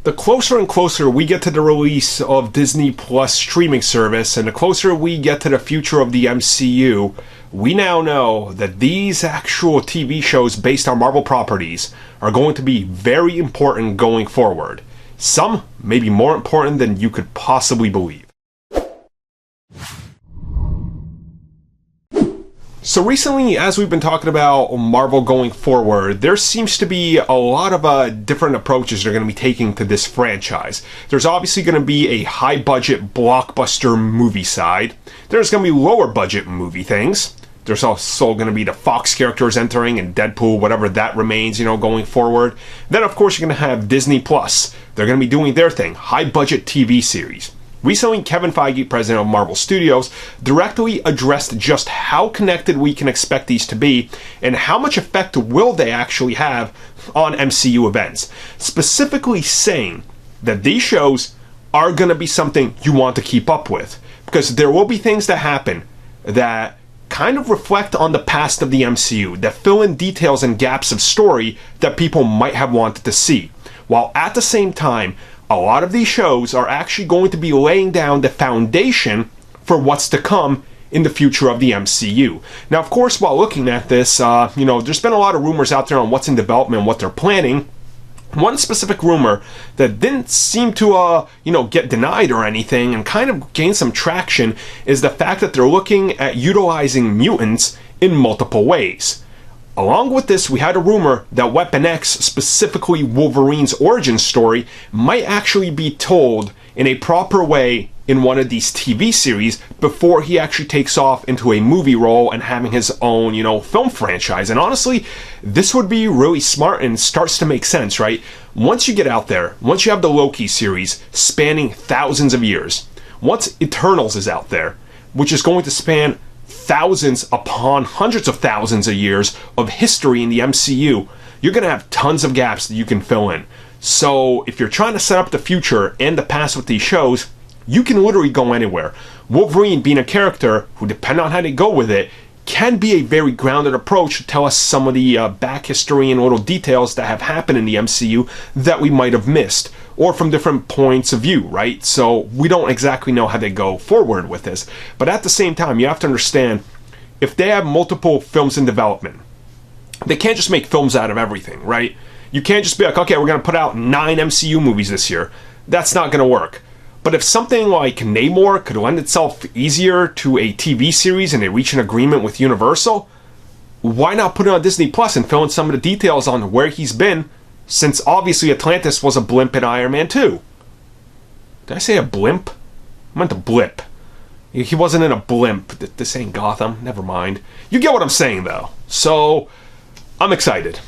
The closer and closer we get to the release of Disney Plus streaming service, and the closer we get to the future of the MCU, we now know that these actual TV shows based on Marvel properties are going to be very important going forward. Some may be more important than you could possibly believe. So recently, as we've been talking about Marvel going forward, there seems to be a lot of different approaches they're going to be taking to this franchise. There's obviously going to be a high-budget blockbuster movie side. There's going to be lower-budget movie things. There's also going to be the Fox characters entering and Deadpool, whatever that remains, going forward. Then, of course, you're going to have Disney Plus. They're going to be doing their thing, high-budget TV series. Recently, Kevin Feige, president of Marvel Studios, directly addressed just how connected we can expect these to be and how much effect will they actually have on MCU events. Specifically saying that these shows are going to be something you want to keep up with, because there will be things that happen that kind of reflect on the past of the MCU, that fill in details and gaps of story that people might have wanted to see, while at the same time, a lot of these shows are actually going to be laying down the foundation for what's to come in the future of the MCU. Now, of course, while looking at this, there's been a lot of rumors out there on what's in development and what they're planning. One specific rumor that didn't seem to, get denied or anything and kind of gain some traction is the fact that they're looking at utilizing mutants in multiple ways. Along with this, we had a rumor that Weapon X, specifically Wolverine's origin story, might actually be told in a proper way in one of these TV series before he actually takes off into a movie role and having his own, film franchise. And honestly, this would be really smart and starts to make sense, right? Once you get out there, once you have the Loki series spanning thousands of years, once Eternals is out there, which is going to span thousands upon hundreds of thousands of years of history in the MCU, you're going to have tons of gaps that you can fill in. So if you're trying to set up the future and the past with these shows, you can literally go anywhere. Wolverine, being a character who, depending on how they go with it, can be a very grounded approach to tell us some of the back history and little details that have happened in the MCU that we might have missed, or from different points of view, right? So we don't exactly know how they go forward with this. But at the same time, you have to understand, if they have multiple films in development, they can't just make films out of everything, right? You can't just be like, okay, we're going to put out 9 MCU movies this year. That's not going to work. But if something like Namor could lend itself easier to a TV series and they reach an agreement with Universal, why not put it on Disney Plus and fill in some of the details on where he's been, since obviously Atlantis was a blimp in Iron Man 2. Did I say a blimp? I meant a blip. He wasn't in a blimp. This ain't Gotham. Never mind. You get what I'm saying, though. So, I'm excited.